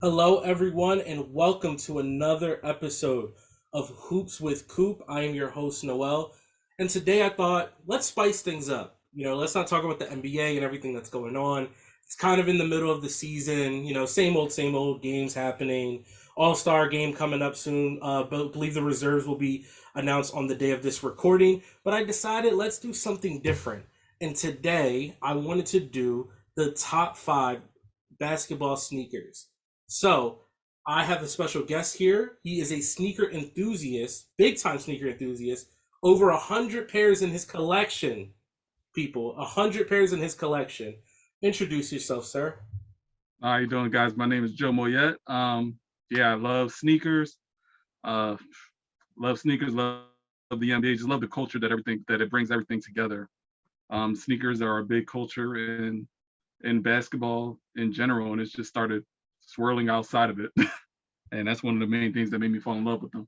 Hello, everyone, and welcome to another episode of Hoops with Coop. I am your host, Noel, and today I thought let's spice things up. Let's not talk about the NBA and everything that's going on. It's kind of in the middle of the season. Same old games happening. All Star game coming up soon. But believe the reserves will be announced on the day of this recording. But I decided let's do something different. And today I wanted to do the top five basketball sneakers. So I have a special guest here. He is a sneaker enthusiast, big time sneaker enthusiast. Over 100 pairs in his collection. People, 100 pairs in his collection. Introduce yourself, sir. How you doing, guys? My name is Joe Moyett. Yeah, I love sneakers. Uh, love sneakers. Love the NBA. Just love the culture that it brings everything together. Sneakers are a big culture in basketball in general, and it's just started swirling outside of it, and that's one of the main things that made me fall in love with them.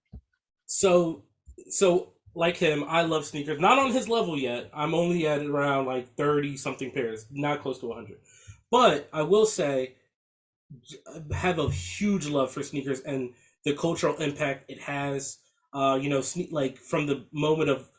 So, so like him, I love sneakers. Not on his level yet. I'm only at around like 30 something pairs, not close to 100. But I will say, have a huge love for sneakers and the cultural impact it has. Like from the moment of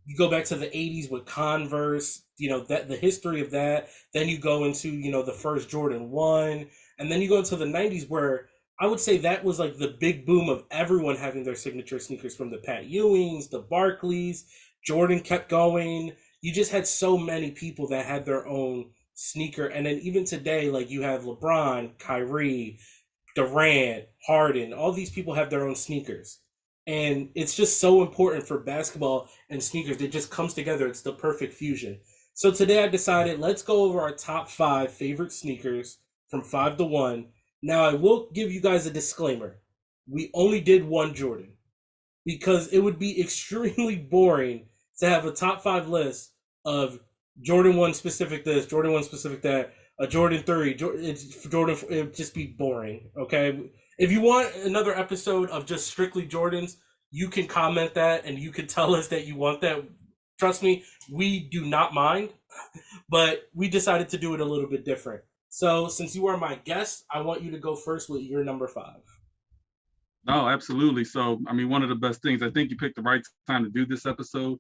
you go back to the 80s with Converse, that the history of that. Then you go into the first Jordan 1, and then you go into the 90s where I would say that was like the big boom of everyone having their signature sneakers, from the Pat Ewings, the Barkleys. Jordan kept going. You just had so many people that had their own sneaker. And then even today, like you have LeBron, Kyrie, Durant, Harden, all these people have their own sneakers. And it's just so important for basketball and sneakers. It just comes together. It's the perfect fusion. So today I decided let's go over our top five favorite sneakers from five to one. Now I will give you guys a disclaimer. We only did one Jordan because it would be extremely boring to have a top five list of Jordan 1 specific this, Jordan 1 specific that, a Jordan 3, Jordan, it would just be boring. Okay. If you want another episode of just strictly Jordans, you can comment that and you can tell us that you want that. Trust me, we do not mind, but we decided to do it a little bit different. So, since you are my guest, I want you to go first with your number five. No, absolutely. So, I mean, one of the best things, I think you picked the right time to do this episode.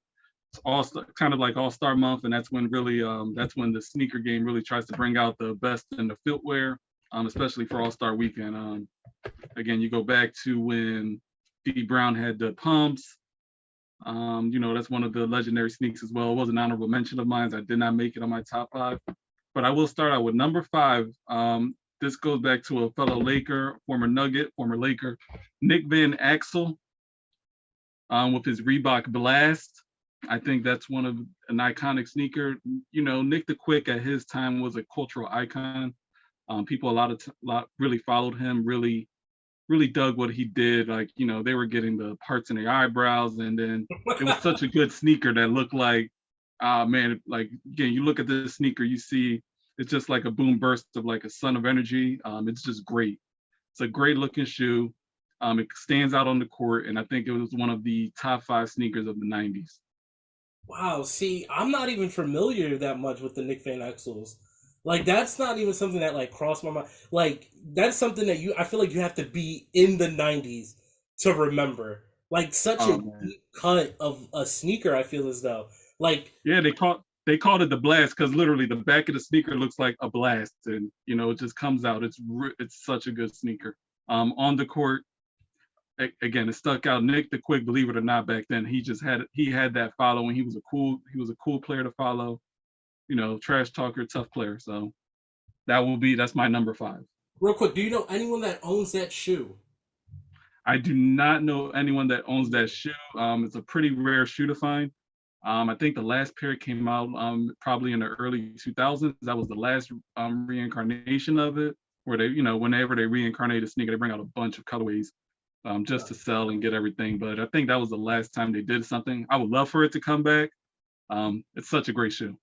It's all kind of like All Star Month, and that's when the sneaker game really tries to bring out the best in the footwear, especially for All Star Weekend. Again, you go back to when Dee Brown had the pumps. That's one of the legendary sneaks as well. It was an honorable mention of mine. I did not make it on my top five, but I will start out with number five. This goes back to a fellow Laker, former Nugget, former Laker, Nick Van Axel, with his Reebok Blast. I think that's one of an iconic sneaker. Nick the Quick at his time was a cultural icon. People a lot really followed him, really dug what he did. Like, they were getting the parts in their eyebrows, and then it was such a good sneaker that looked like, man, like, again, you look at this sneaker, you see it's just like a boom burst of like a sun of energy. It's just great. It's a great looking shoe. It stands out on the court, and I think it was one of the top five sneakers of the 90s. Wow, see, I'm not even familiar that much with the Nick Van Exels. Like that's not even something that like crossed my mind. Like that's something that I feel like you have to be in the 90s to remember. Like such a Oh man. deep cut of a sneaker, I feel as though. Like Yeah, they called it the blast because literally the back of the sneaker looks like a blast, and it just comes out. It's such a good sneaker. On the court, again, it stuck out. Nick the Quick, believe it or not, back then he had that following. He was a cool player to follow. Trash talker, tough player. So that's my number five. real quick, do you know anyone that owns that shoe? I do not know anyone that owns that shoe. It's a pretty rare shoe to find. I think the last pair came out probably in the early 2000s. That was the last reincarnation of it, where whenever they reincarnate a sneaker, they bring out a bunch of colorways just to sell and get everything. But I think that was the last time they did something. I would love for it to come back. It's such a great shoe.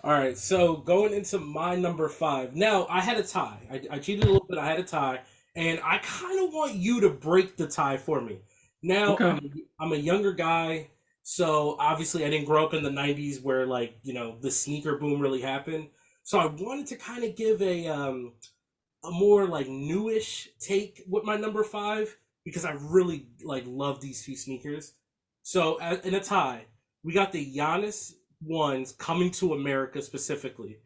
All right, so going into my number five. Now I had a tie. I cheated a little bit. I had a tie, and I kind of want you to break the tie for me. Now Okay. I'm a younger guy, so obviously I didn't grow up in the '90s where like the sneaker boom really happened. So I wanted to kind of give a more like newish take with my number five because I really like love these two sneakers. So in a tie, we got the Giannis ones coming to America specifically.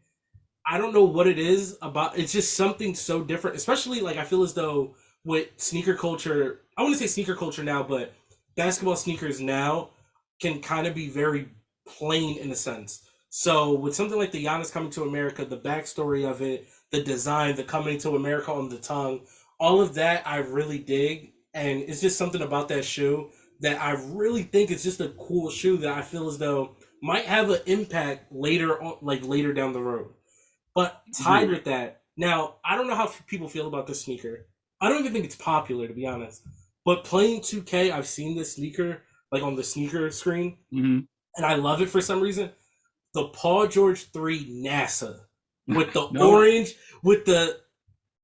I don't know what it is about. It's just something so different, especially like I feel as though with sneaker culture. I want to say sneaker culture now, but basketball sneakers now can kind of be very plain in a sense. So with something like the Giannis coming to America, the backstory of it, the design, the coming to America on the tongue, all of that I really dig, and it's just something about that shoe that I really think it's just a cool shoe that I feel as though might have an impact later on, like later down the road. But tied Agreed. with that, now I don't know how people feel about this sneaker. I don't even think it's popular to be honest. But playing 2K, I've seen this sneaker like on the sneaker screen, Hmm. and I love it for some reason. The Paul George 3 NASA with the No, orange, with the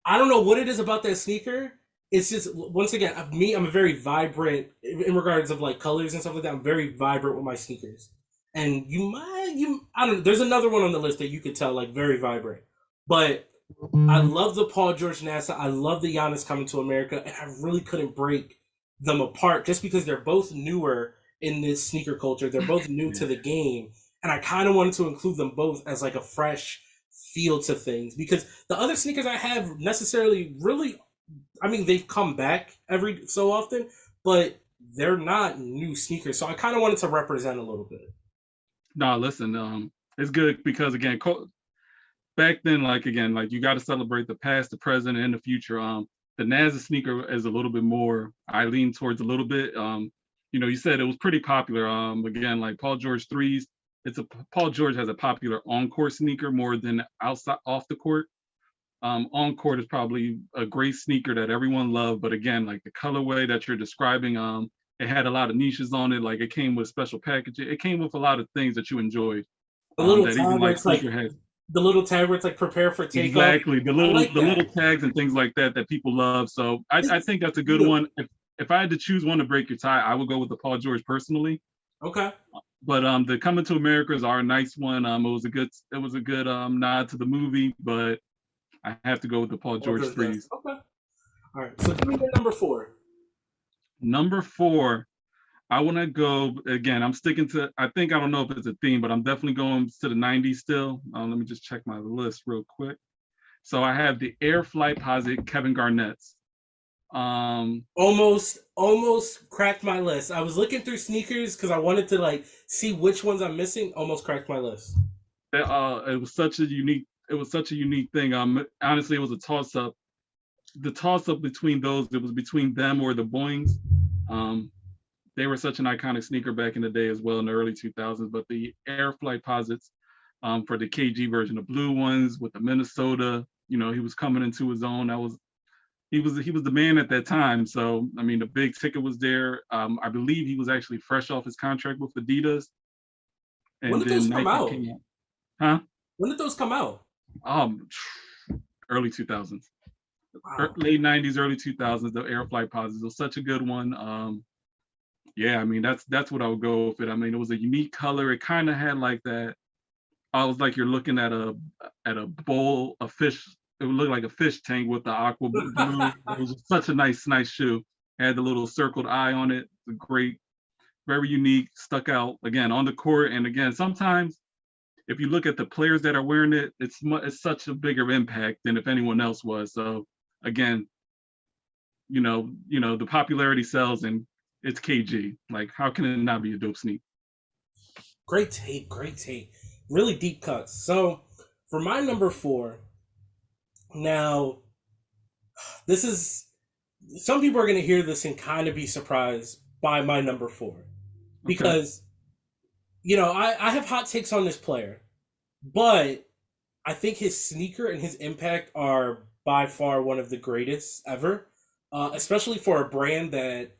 I don't know what it is about that sneaker. It's just once again, me. I'm a very vibrant in regards of like colors and stuff like that. I'm very vibrant with my sneakers, and I don't know. There's another one on the list that you could tell like very vibrant, but I love the Paul George NASA. I love the Giannis coming to America, and I really couldn't break them apart just because they're both newer in this sneaker culture. They're both new yeah. to the game, and I kind of wanted to include them both as like a fresh feel to things because the other sneakers I have necessarily really, I mean, they've come back every so often, but they're not new sneakers. So I kind of wanted to represent a little bit. No, listen, it's good because again, back then, like again, like you got to celebrate the past, the present, and the future. The NASA sneaker is a little bit more. I lean towards a little bit. You said it was pretty popular. Again, like Paul George threes. Paul George has a popular on-court sneaker more than outside off the court. On court is probably a great sneaker that everyone loved, but again, like the colorway that you're describing, it had a lot of niches on it. Like it came with special packaging. It came with a lot of things that you enjoyed. The little That even tag where like it's like sneakerheads. the little tag where it's like prepare for takeoff. Exactly. The I little like the little that. tags and things like that that people love. So I It's think that's a good one. beautiful. If I had to choose one to break your tie, I would go with the Paul George personally. Okay. But the Coming to Americas are a nice one. It was a good nod to the movie, but I have to go with the Paul Well, George there's this. threes. Okay. All right. So give me your number four. Number four, I want to go again. I'm sticking to. I don't know if it's a theme, but I'm definitely going to the '90s still. Let me just check my list real quick. So I have the Air Flight Posit Kevin Garnett's. Um, Almost cracked my list. I was looking through sneakers because I wanted to like see which ones I'm missing. Almost cracked my list. it was such a unique thing. Honestly, it was a toss up. The toss up between those, it was between them or the Boeings. Um, they were such an iconic sneaker back in the day as well in the early 2000s. But the Air Flight Posits, for the KG version, the blue ones with the Minnesota, he was coming into his own. He was the man at that time. So I mean, the big ticket was there. I believe he was actually fresh off his contract with Adidas, When and did those then come Nike out? came out. Huh? When did those come out? Um, Early 2000s, Wow. late 90s, early 2000s. The Air Flight Posits was such a good one. Yeah, I mean that's what I would go with it. I mean, it was a unique color. It kind of had like that. I was like you're looking at a bowl, a fish. It would look like a fish tank with the aqua blue. It was such a nice shoe. It had the little circled eye on it. Great, very unique. Stuck out again on the court. And again, sometimes if you look at the players that are wearing it, it's such a bigger impact than if anyone else was. So again, the popularity sells, and it's KG. Like, how can it not be a dope sneak? Great take. Great take. Really deep cuts. So for my number four, now this is some people are going to hear this and kind of be surprised by my number four Okay. because I have hot takes on this player, but I think his sneaker and his impact are by far one of the greatest ever, especially for a brand that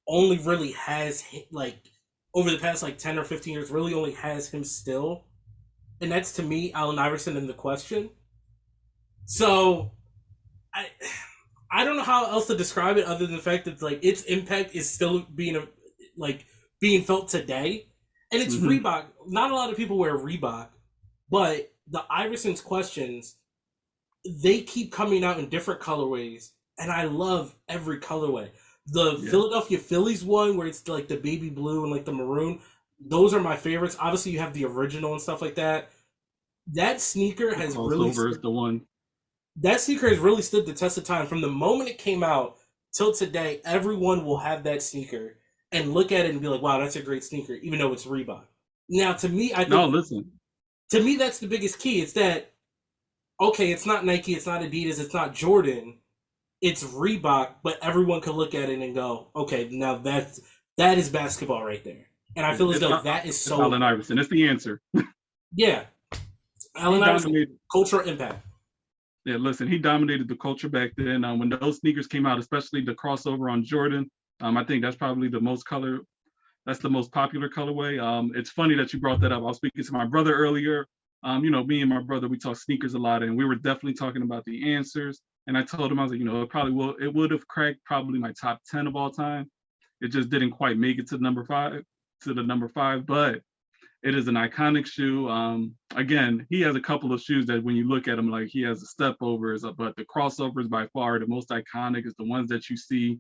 only really has like over the past like 10 or 15 years really only has him still, and that's to me Allen Iverson in the question. So I I don't know how else to describe it other than the fact that like its impact is still like being felt today, and it's Hmm. Reebok. Not a lot of people wear Reebok, but the Iverson's questions. they keep coming out in different colorways, and I love every colorway. The Yeah. Philadelphia Phillies one, where it's like the baby blue and like the maroon, those are my favorites. Obviously, you have the original and stuff like that. That sneaker The has really crossover is stood, the one. that sneaker has really stood the test of time. From the moment it came out till today, everyone will have that sneaker and look at it and be like, "Wow, that's a great sneaker," even though it's Reebok. Now, to me, I No, think listen. that's the biggest key. It's that okay, it's not Nike, it's not Adidas, it's not Jordan, it's Reebok, but everyone could look at it and go, okay, now that is basketball right there. And I feel as It's, though that is it's so Allen Iverson. It's the answer. yeah. He Allen Iverson, dominated. cultural impact. Yeah, listen, he dominated the culture back then. When those sneakers came out, especially the crossover on Jordan, I think that's probably the most color. That's the most popular colorway. It's funny that you brought that up. I was speaking to my brother earlier. Me and my brother, we talk sneakers a lot, and we were definitely talking about the answers. And I told him, I was like, it would have cracked probably my top 10 of all time. It just didn't quite make it to the number five, but it is an iconic shoe. Again, he has a couple of shoes that when you look at him, like he has the step overs, but the crossovers by far the most iconic is the ones that you see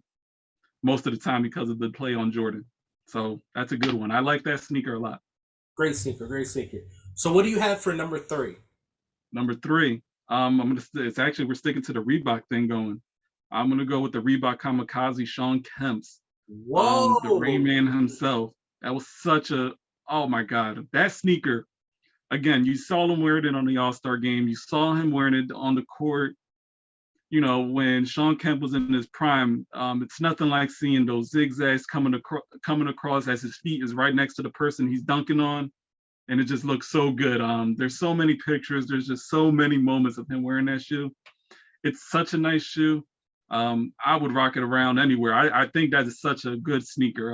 most of the time because of the play on Jordan. So that's a good one. I like that sneaker a lot. Great sneaker, great sneaker. So what do you have for number three? Number three, it's actually we're sticking to the Reebok thing going. I'm gonna go with the Reebok Kamikaze Sean Kemp's, the Rain Whoa. Man himself. That was such a oh my god, that sneaker. Again, you saw him wearing it on the All-Star game. You saw him wearing it on the court. When Sean Kemp was in his prime, it's nothing like seeing those zigzags coming across as his feet is right next to the person he's dunking on, and it just looks so good. There's so many pictures. There's just so many moments of him wearing that shoe. It's such a nice shoe. I would rock it around anywhere. I think that is such a good sneaker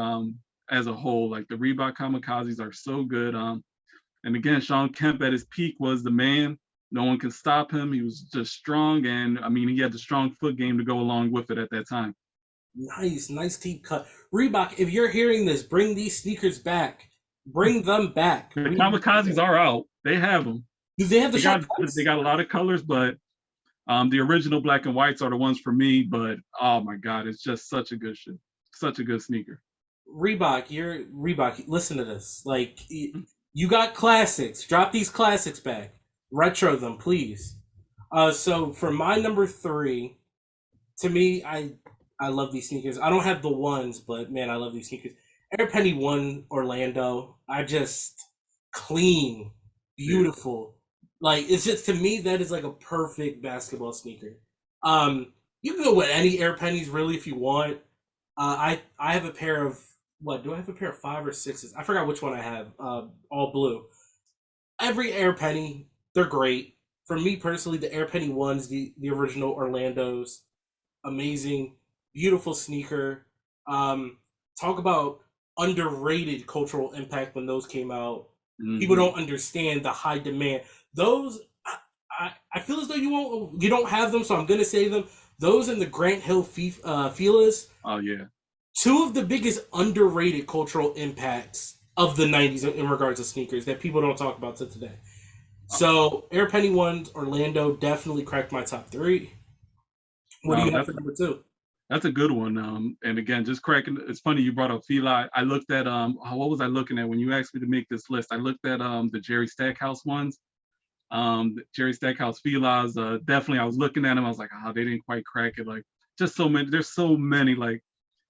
as a whole. Like the Reebok Kamikazes are so good. And again, Sean Kemp at his peak was the man. No one can stop him. He was just strong, and I mean, he had the strong foot game to go along with it at that time. Nice, nice deep cut. Reebok, if you're hearing this, bring these sneakers back. Bring them back. The We need kamikazes them. are out. They have them. Do they have the They shot got they cuts? got a lot of colors, but the original black and whites are the ones for me. But oh my god, it's just such a good shoe, such a good sneaker. Reebok, you're Reebok. Listen to this. Like you got classics. Drop these classics back. Retro them, please. So for my number three, to me, I love these sneakers. I don't have the ones, but man, I love these sneakers. Air Penny One Orlando. I just clean, Yeah. beautiful. Like it's just to me that is like a perfect basketball sneaker. You can go with any Air Pennies really if you want. I have a pair of what? Do I have a pair of five or sixes? I forgot which one I have. All blue. Every Air Penny, they're great. For me personally, the Air Penny ones, the original Orlando's, amazing, beautiful sneaker. Um, Talk about underrated cultural impact when those came out. People Mm-hmm. don't understand the high demand. Those, I feel as though you don't have them, so I'm gonna say them. Those in the Grant Hill Filas, Oh yeah. two of the biggest underrated cultural impacts of the '90s in regards to sneakers that people don't talk about to today. So Air Penny ones, Orlando definitely cracked my top three. What do No, you have that's for number two? that's a good one. And again, just cracking. It's funny you brought up Fila. I looked at what was I looking at when you asked me to make this list? I looked at the Jerry Stackhouse ones. Jerry Stackhouse Fila's. Definitely, I was looking at them. I was like, oh, they didn't quite crack it. Like, just so many. There's so many. Like,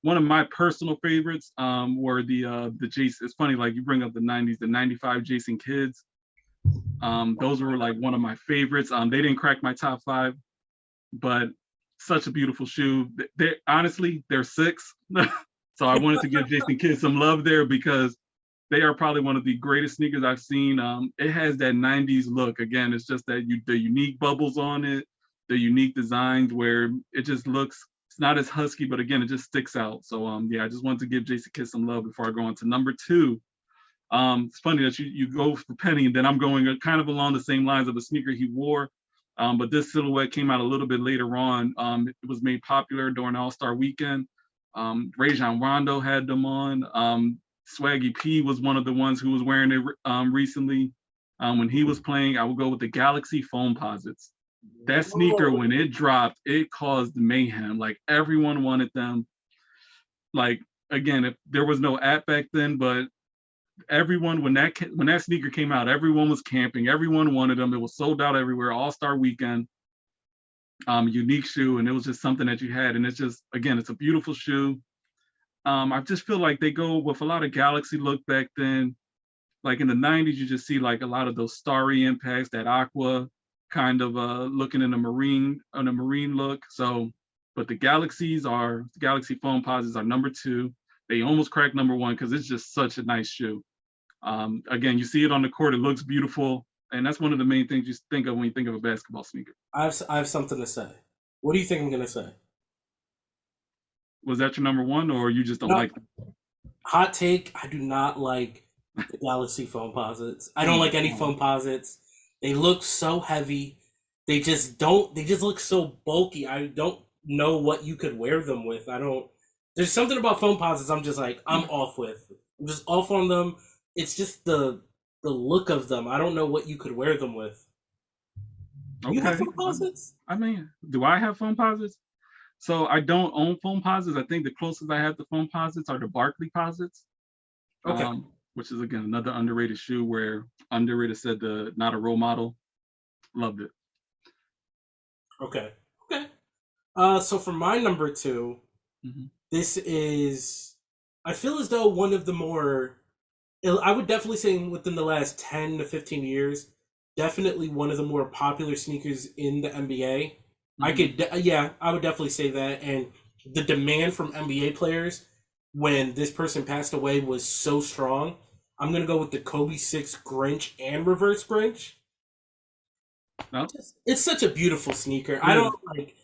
one of my personal favorites were the Jason. It's funny, like you bring up the '90s, the '95 Jason Kids. Those were like one of my favorites. They didn't crack my top five, but such a beautiful shoe. They honestly, they're six. So I wanted to give Jason Kidd some love there because they are probably one of the greatest sneakers I've seen. It has that '90s look. Again, it's just that the unique bubbles on it, the unique designs where it just looks. It's not as husky, but again, it just sticks out. So yeah, I just wanted to give Jason Kidd some love before I go on to number two. It's funny that you go for Penny, and then I'm going kind of along the same lines of a sneaker he wore. But this silhouette came out a little bit later on. It was made popular during All-Star Weekend. Rajon Rondo had them on. Swaggy P was one of the ones who was wearing it recently. When he was playing, I would go with the Galaxy Foam Posits. That sneaker, when it dropped, it caused mayhem. Like everyone wanted them. Like again, if there was no app back then, but everyone when that sneaker came out, everyone was camping. Everyone wanted them. It was sold out everywhere. All Star Weekend, unique shoe, and it was just something that you had. And it's just again, it's a beautiful shoe. I just feel like they go with a lot of Galaxy look back then. Like in the 90s, you just see like a lot of those starry impacts, that aqua kind of looking in a marine look. So, but the Galaxy foam posits are number 2. They almost cracked number 1 because it's just such a nice shoe. Again, you see it on the court, it looks beautiful. And that's one of the main things you think of when you think of a basketball sneaker. I have something to say. What do you think I'm gonna say? Was that your number 1 or you just don't No, like them? hot take. I do not like the Galaxy foam posits. I don't like any foam posits. They look so heavy. They just don't. They just look so bulky. I don't know what you could wear them with. I don't. There's something about foam posits. I'm just like I'm off with. I'm just off on them. It's just the look of them. I don't know what you could wear them with. You have Okay. foam posits? I mean, do I have foam posits? So I don't own foam posits. I think the closest I have to foam posits are the Barkley posits, Okay. which is again another underrated shoe where underrated said the not a role model. Loved it. Okay. Okay. So for my number 2, Mhm. this is. I feel as though one of the more. I would definitely say within the last 10 to 15 years, definitely one of the more popular sneakers in the NBA. Mhm. Yeah, I would definitely say that. And the demand from NBA players when this person passed away was so strong. I'm gonna go with the Kobe 6 Grinch and Reverse Grinch. No, It's such a beautiful sneaker. it I don't is. like.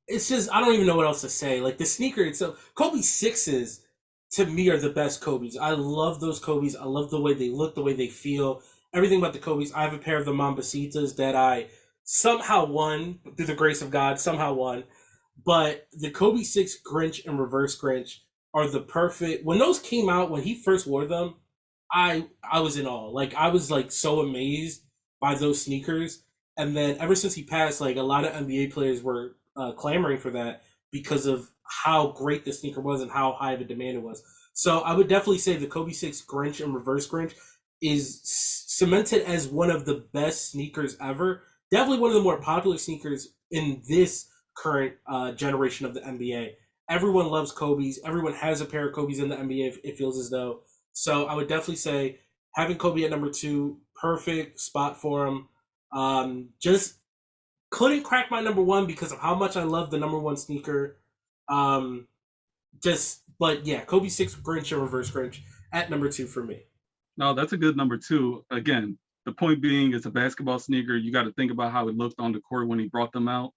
It's just I don't even know what else to say. Like the sneaker itself, Kobe 6s to me are the best Kobe's. I love those Kobe's. I love the way they look, the way they feel, everything about the Kobe's. I have a pair of the Mambacitas that I somehow won through the grace of God. Somehow won, but the Kobe 6 Grinch and Reverse Grinch are the perfect. When those came out, when he first wore them, I was in awe. Like I was like so amazed by those sneakers. And then ever since he passed, like a lot of NBA players were clamoring for that because of how great the sneaker was and how high of a demand it was. So I would definitely say the Kobe 6 Grinch and Reverse Grinch is cemented as one of the best sneakers ever. Definitely one of the more popular sneakers in this current generation of the NBA. Everyone loves Kobe's. Everyone has a pair of Kobe's in the NBA. It feels as though. So I would definitely say having Kobe at number 2, perfect spot for him. Just couldn't crack my number 1 because of how much I love the number 1 sneaker. Um, but yeah, Kobe 6 Grinch and Reverse Grinch at number 2 for me. No, that's a good number 2. Again, the point being, it's a basketball sneaker. You got to think about how it looked on the court when he brought them out.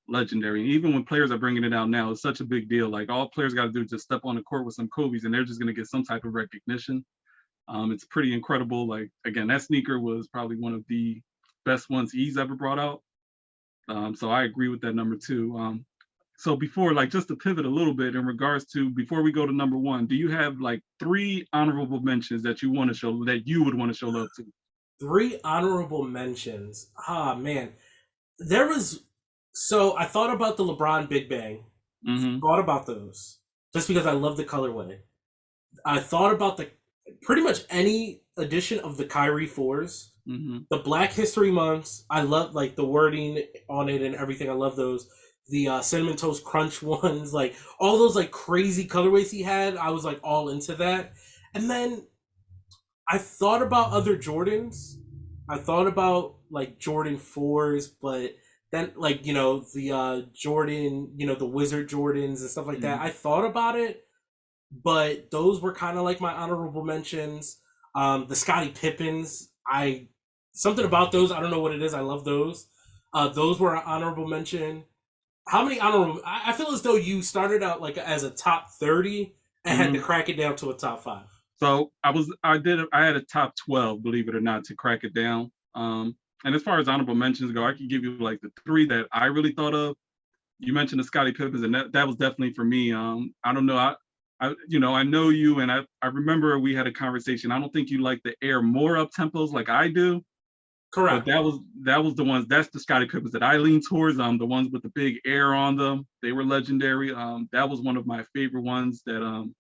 Legendary. And even when players are bringing it out now, it's such a big deal. Like all players got to do is just step on the court with some Kobe's, and they're just going to get some type of recognition. It's pretty incredible. Like again, that sneaker was probably one of the best ones he's ever brought out. So I agree with that number 2. So before, like, just to pivot a little bit in regards to before we go to number 1, do you have like 3 honorable mentions that you want to show that you would want to show love to? 3 honorable mentions. Ah, man. There was. So I thought about the LeBron Big Bang. Mm-hmm. Thought about those. Just because I love the colorway. I thought about the pretty much any edition of the Kyrie 4s. Mm-hmm. The Black History Months. I love like the wording on it and everything. I love those. The Cinnamon Toast Crunch ones, like all those like crazy colorways he had. I was like all into that. And then I thought about other Jordans. I thought about like Jordan 4s, but then like, the Jordan, the Wizard Jordans and stuff like that. Mm-hmm. I thought about it, but those were kind of like my honorable mentions. The Scottie Pippins, I something about those. I don't know what it is. I love those. Those were an honorable mention. How many honorable? I feel as though you started out like as a top 30 and had to Mm-hmm. crack it down to a top 5. So I had a top 12, believe it or not, to crack it down. And as far as honorable mentions go, I can give you like the 3 that I really thought of. You mentioned the Scottie Pippins, and that was definitely for me. I don't know. I know you, and I remember we had a conversation. I don't think you like the air more up tempos like I do. But Correct. that was the ones. That's the Scottie Pippens that I lean towards. The ones with the big air on them. They were legendary. That was one of my favorite ones that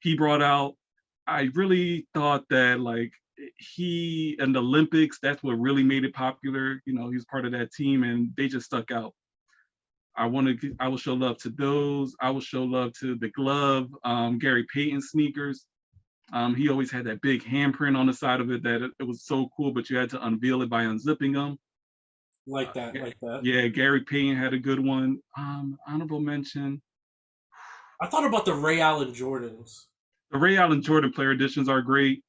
he brought out. I really thought that like he and the Olympics, that's what really made it popular. You know, he was part of that team, and they just stuck out. I will show love to those. I will show love to the glove, Gary Payton sneakers. He always had that big handprint on the side of it that it was so cool, but you had to unveil it by unzipping them. Like that, like that. Yeah, Gary Payton had a good one. Honorable mention. I thought about the Ray Allen Jordans. The Ray Allen Jordan player editions are great.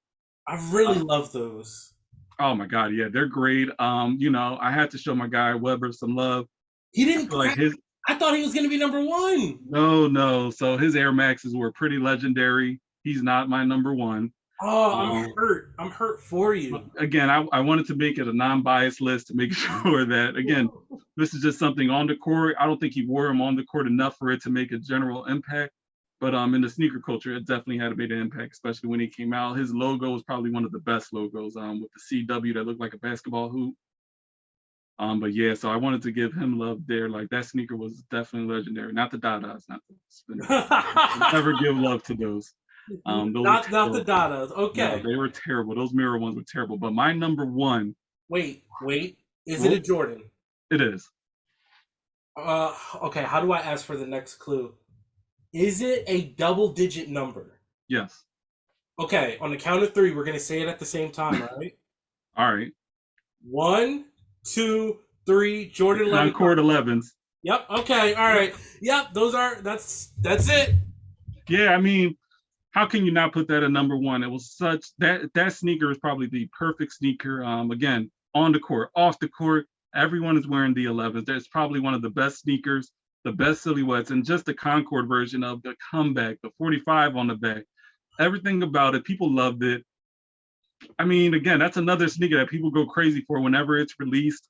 I really Uh, love those. oh my God, yeah, they're great. I had to show my guy Weber some love. He I didn't feel like crack. his I thought he was going to be number one. no. So his Air Maxes were pretty legendary. He's not my number one. Oh, I'm Um, hurt. I'm hurt for but you. again, I wanted to make it a non-biased list to make sure that again, this is just something on the court. I don't think he wore them on the court enough for it to make a general impact. But in the sneaker culture, it definitely had a big impact, especially when he came out. His logo was probably one of the best logos, with the CW that looked like a basketball hoop. But yeah, so I wanted to give him love there. Like that sneaker was definitely legendary. Not the Dadas, not the spinners. Never give love to those. Those were Not the terrible. Dadas. No, Okay. they were terrible. Those mirror ones were terrible. But my number one, Wait. Is it a well, Jordan? it is. Okay. How do I ask for the next clue? Is it a double digit number? Yes. Okay. On the count of three, we're gonna say it at the same time, right? All right. One, two, three. The Jordan 11. Concord 11s. Yep. Okay. All right. Yep. That's it. Yeah, I mean, how can you not put that at number one? It was such that sneaker is probably the perfect sneaker. Again, on the court, off the court, everyone is wearing the 11s. That's probably one of the best sneakers, the best silhouettes, and just the Concord version of the comeback, the 45 on the back. Everything about it, people loved it. I mean, again, that's another sneaker that people go crazy for whenever it's released.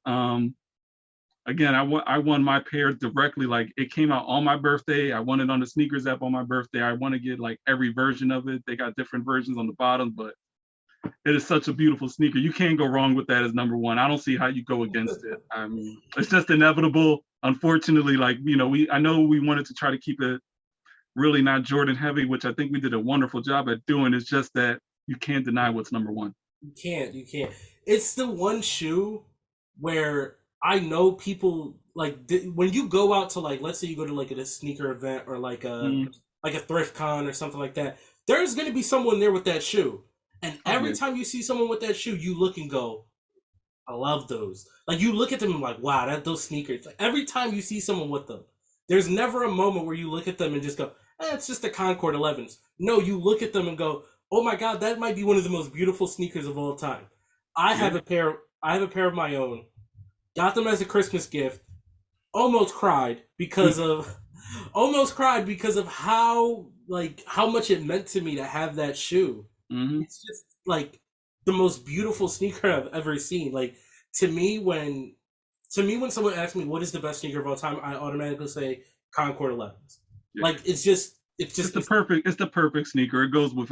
Again, I won my pair directly. Like it came out on my birthday. I won it on the sneakers app on my birthday. I want to get like every version of it. They got different versions on the bottom, but it is such a beautiful sneaker. You can't go wrong with that as number one. I don't see how you go against it. I mean, it's just inevitable. Unfortunately, like I know we wanted to try to keep it really not Jordan heavy, which I think we did a wonderful job at doing. It's just that you can't deny what's number one. You can't. You can't. It's the one shoe where I know people like when you go out to like, let's say you go to like a sneaker event or Mm, like a thrift con or something like that. There's gonna be someone there with that shoe, and oh every yeah. time you see someone with that shoe, you look and go, "I love those." Like you look at them and like, "Wow, those sneakers." Like, every time you see someone with them, there's never a moment where you look at them and just go, "It's just the Concord 11s." No, you look at them and go, "Oh my God, that might be one of the most beautiful sneakers of all time." I have Yeah. a pair. I have a pair of my own. Got them as a Christmas gift. Almost cried because of almost cried because of how much it meant to me to have that shoe. Hmm. It's just like the most beautiful sneaker I've ever seen. Like to me when when someone asks me what is the best sneaker of all time, I automatically say Concord 11s. Yeah. Like it's It's just the perfect. It's the perfect sneaker. It goes with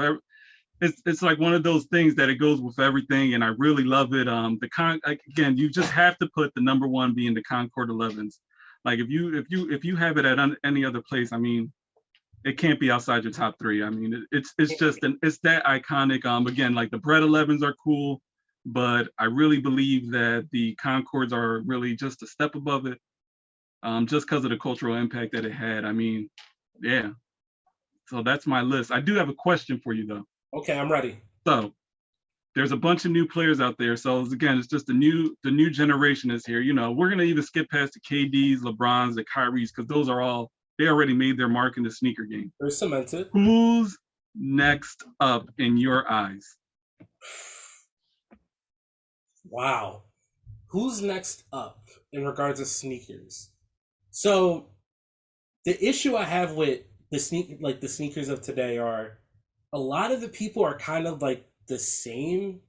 it's like one of those things that it goes with everything, and I really love it. Like, again, you just have to put the number one being the Concord 11s. Like if you have it at any other place, I mean, it can't be outside your top three. I mean, it's just it's that iconic. Again, like the Bread 11s are cool, but I really believe that the Concords are really just a step above it. Just because of the cultural impact that it had. I mean, yeah. So that's my list. I do have a question for you though. okay, I'm ready. So there's a bunch of new players out there. So again, it's just the new generation is here. We're gonna even skip past the KDs, LeBrons, the Kyries, because those are all they already made their mark in the sneaker game. They're cemented. Who's next up in your eyes? Wow. Who's next up in regards to sneakers? So the issue I have with the sneakers of today are a lot of the people are kind of like the same,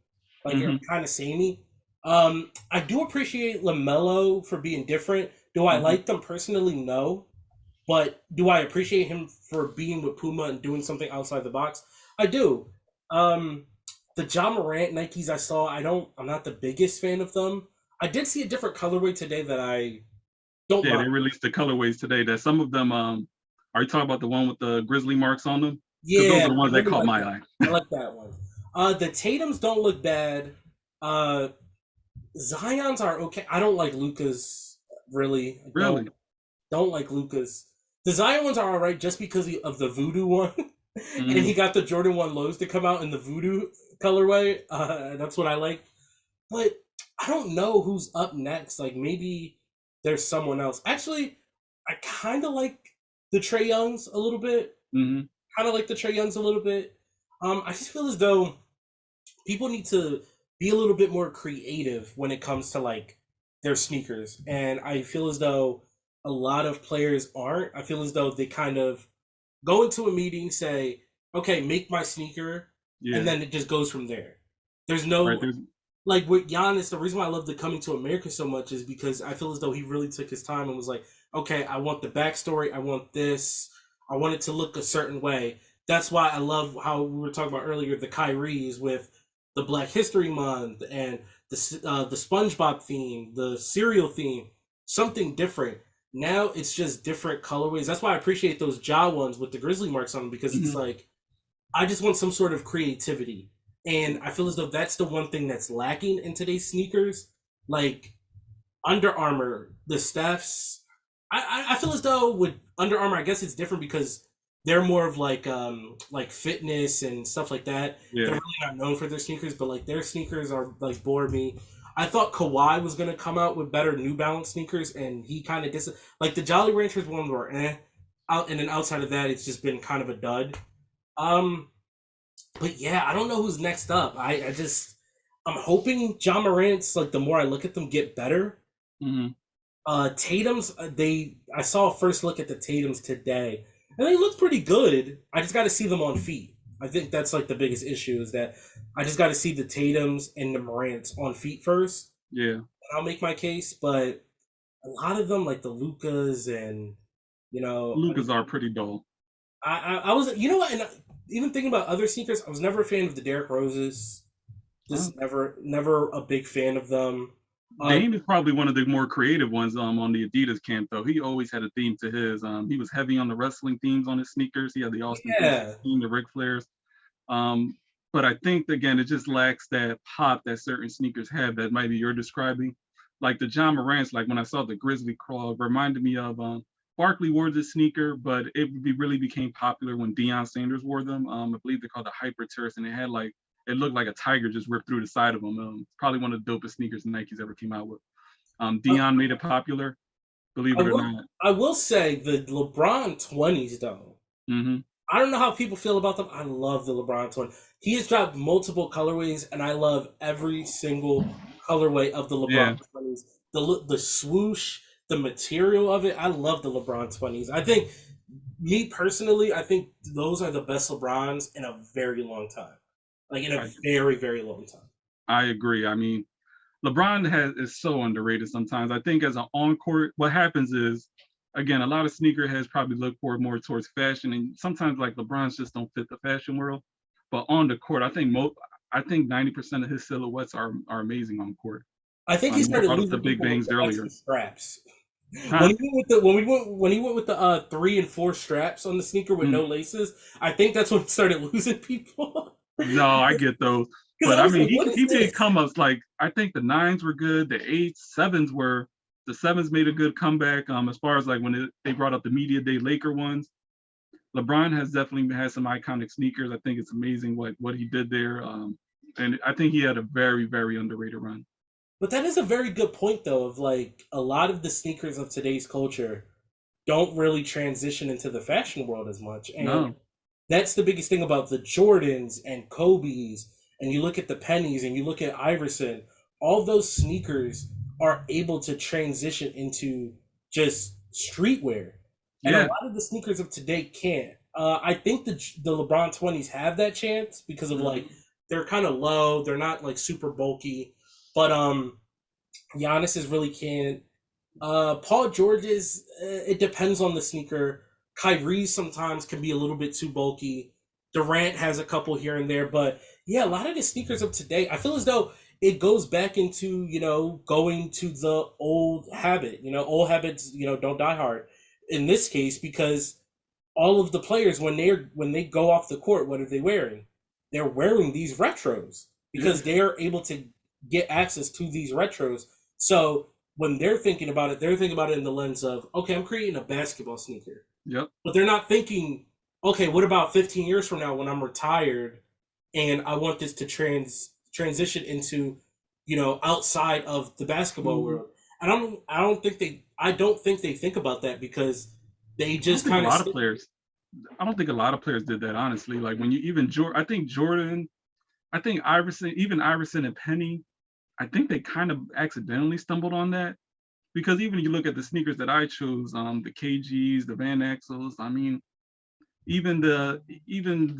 like they're Hmm. kind of samey. I do appreciate Lamelo for being different. Do I Hmm. like them personally? No, but do I appreciate him for being with Puma and doing something outside the box? I do. Um, The John Morant Nikes I saw, I'm not the biggest fan of them. I did see a different colorway today that I don't Yeah, mind. they released the colorways today. That some of them, are you talking about the one with the grizzly marks on them? Because those Yeah, are the I ones that really caught like my that. eye. I like that one. The Tatum's don't look bad. Uh, Zion's are okay. I don't like Luca's really. I Really? don't like Luca's. The Zion ones are all right just because of the voodoo one, and he Mm, got the Jordan 1 lows to come out in the voodoo colorway. That's what I like. But I don't know who's up next. Like maybe there's someone else. Actually, I kind of like the Trey Youngs a little bit. mm, Kind of like the Trey Youngs a little bit. I just feel as though people need to be a little bit more creative when it comes to like their sneakers, and I feel as though a lot of players aren't. I feel as though they kind of go into a meeting, say, "Okay, make my sneaker," and yeah. then it just goes from there. There's Right. no There's like with Giannis. The reason why I love the Coming to America so much is because I feel as though he really took his time and was like, "Okay, I want the backstory. I want this. I want it to look a certain way." That's why I love how we were talking about earlier the Kyries with the Black History Month and the SpongeBob theme, the cereal theme, something different. Now it's just different colorways. That's why I appreciate those jaw ones with the grizzly marks on them because it's mhm. like I just want some sort of creativity. And I feel as though that's the one thing that's lacking in today's sneakers. Like Under Armour, the Stephs. I feel as though with Under Armour, I guess it's different because they're more of like fitness and stuff like that. They're Yeah. really not known for their sneakers, but like their sneakers are like bore me. I thought Kawhi was gonna come out with better New Balance sneakers, and he kind of like the Jolly Ranchers ones were out, and then outside of that, it's just been kind of a dud. Um, but yeah, I don't know who's next up. I'm hoping John Morant's like the more I look at them get better. Hmm. Tatum's I saw a first look at the Tatum's today, and they look pretty good. I just got to see them on feet. I think that's like the biggest issue is that I just got to see the Tatum's and the Morant's on feet first, Yeah. and I'll make my case. But a lot of them, like the Lucas and Lucas are pretty dull. I was and even thinking about other sneakers, I was never a fan of the Derrick Roses. Uh, Just never a big fan of them. Uh, Dame is probably one of the more creative ones on the Adidas camp though. He always had a theme to his. He was heavy on the wrestling themes on his sneakers. He had the Austin 3 yeah, theme, the Ric Flairs. Um, but I think again, it just lacks that pop that certain sneakers have that maybe you're describing. Like the John Morant's, like when I saw the Grizzly Crawl, it reminded me of Barkley wore this sneaker, but really became popular when Deion Sanders wore them. I believe they're called the Hyper Terrace, and it looked like a tiger just ripped through the side of them. Probably one of the dopest sneakers Nike's ever came out with. I, Deion made it popular, believe I it or will not. I will say the LeBron 20s though. Hmm. I don't know how people feel about them. I love the LeBron 20. He has dropped multiple colorways, and I love every single colorway of the Yeah, LeBron 20s. The swoosh, the material of it. I love the LeBron 20s. I think me personally, I think those are the best LeBrons in a very long time. Like in a I, very, very long time. I agree. I mean, LeBron is so underrated sometimes. I think as an on court, what happens is, again, a lot of sneakerheads probably look for more towards fashion, and sometimes like LeBron's just don't fit the fashion world. But on the court, I think 90% of his silhouettes are amazing on court. I think he You started brought up the losing big people with bangs the earlier, extra straps. huh? When he went with the 3 and 4 straps on the sneaker with Mm. no laces, I think that's when he started losing people. No, I get those, Because but I I was mean, like, what is he made this? come ups like I think the nines were good, the eights, the sevens made a good comeback. As far as like when they brought up the media day Laker ones. LeBron has definitely had some iconic sneakers. I think it's amazing what he did there. And I think he had a very, very underrated run. But that is a very good point, though, of like a lot of the sneakers of today's culture don't really transition into the fashion world as much. And No, that's the biggest thing about the Jordans and Kobe's. And you look at the Pennies and you look at Iverson, all those sneakers are able to transition into just streetwear. And a yeah, lot of the sneakers of today can't. I think the LeBron 20s have that chance because of like mhm, they're kind of low, they're not like super bulky, but Giannis is really can't. Paul George's it depends on the sneaker. Kyrie sometimes can be a little bit too bulky. Durant has a couple here and there, but Yeah, a lot of the sneakers of today, I feel as though it goes back into, going to the old habit. Old habits, don't die hard in this case, because all of the players, when they go off the court, what are they wearing? They're wearing these retros Yeah. because they're able to get access to these retros. So when they're thinking about it, they're thinking about it in the lens of, okay, I'm creating a basketball sneaker. Yep. But they're not thinking, okay, what about 15 years from now when I'm retired and I want this to transition into, outside of the basketball Mhm. world. I don't think they think about that because they I don't just think a kind of lot of stick. players. I don't think a lot of players did that, honestly. Like when you even Jordan, I think Jordan, I think Iverson, even Iverson and Penny, I think they kind of accidentally stumbled on that because even you look at the sneakers that I chose, the KGs, the Van Axels, I mean, even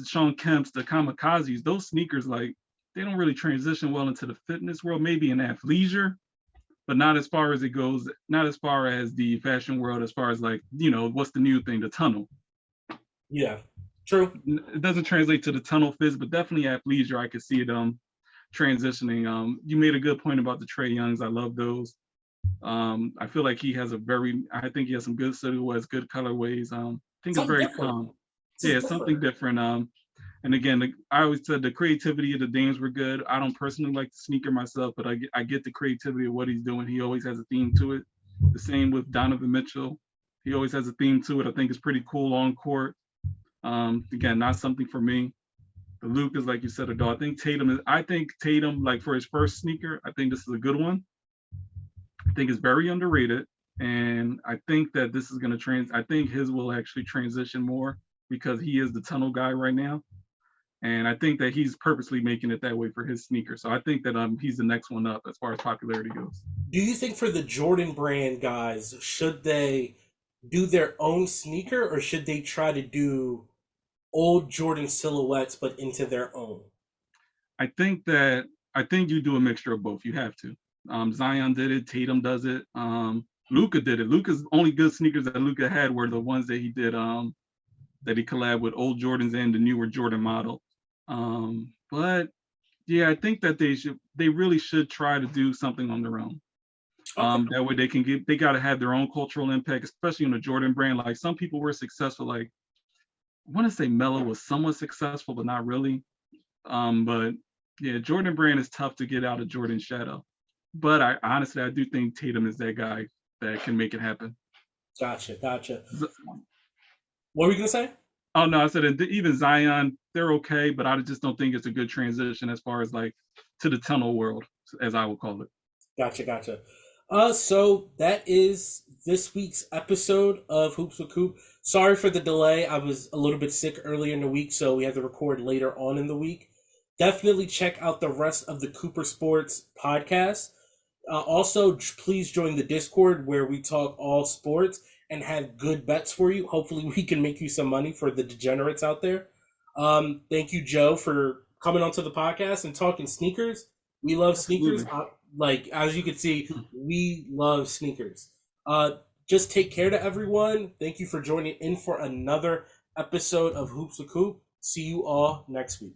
Sean Kemp's, the Kamikazes, those sneakers like they don't really transition well into the fitness world, maybe in athleisure, but not as far as it goes, not as far as the fashion world, as far as like, what's the new thing, the tunnel. Yeah, true. It doesn't translate to the tunnel fits, but definitely athleisure. I could see it transitioning. You made a good point about the Trey Youngs. I love those. I feel like I think he has some good silhouettes, good colorways. I think it's Something very different. calm. This is Yeah, something different. different. And again, I always said the creativity of the Dames were good. I don't personally like the sneaker myself, but I get the creativity of what he's doing. He always has a theme to it. The same with Donovan Mitchell. He always has a theme to it. I think it's pretty cool on court. Again, not something for me. The Luke is like you said, a dog. I think Tatum, like for his first sneaker, I think this is a good one. I think it's very underrated. And I think that this is going to I think his will actually transition more because he is the tunnel guy right now. And I think that he's purposely making it that way for his sneaker. So I think that he's the next one up as far as popularity goes. Do you think for the Jordan brand guys, should they do their own sneaker or should they try to do old Jordan silhouettes but into their own? I think that I think you do a mixture of both. You have to. Zion did it. Tatum does it. Luca did it. Luca's only good sneakers that Luca had were the ones that he did. That he collabed with old Jordans and the newer Jordan model. But yeah, I think that they really should try to do something on their own. Okay. That way they got to have their own cultural impact, especially on the Jordan brand. Like some people were successful. Like I want to say Melo was somewhat successful, but not really. But yeah, Jordan brand is tough to get out of Jordan's shadow. But I honestly I do think Tatum is that guy that can make it happen. Gotcha. Gotcha. Z- What were you gonna say? Oh no, I said even Zion, they're okay, but I just don't think it's a good transition as far as like to the tunnel world, as I would call it. Gotcha, gotcha. So that is this week's episode of Hoops with Coop. Sorry for the delay. I was a little bit sick earlier in the week, so we had to record later on in the week. Definitely check out the rest of the Cooper Sports podcast. Also, please join the Discord where we talk all sports and have good bets for you. Hopefully, we can make you some money for the degenerates out there. Thank you, Joe, for coming onto the podcast and talking sneakers. We love sneakers. Absolutely. Like as you can see, we love sneakers. Just take care to everyone. Thank you for joining in for another episode of Hoops with Coop. See you all next week.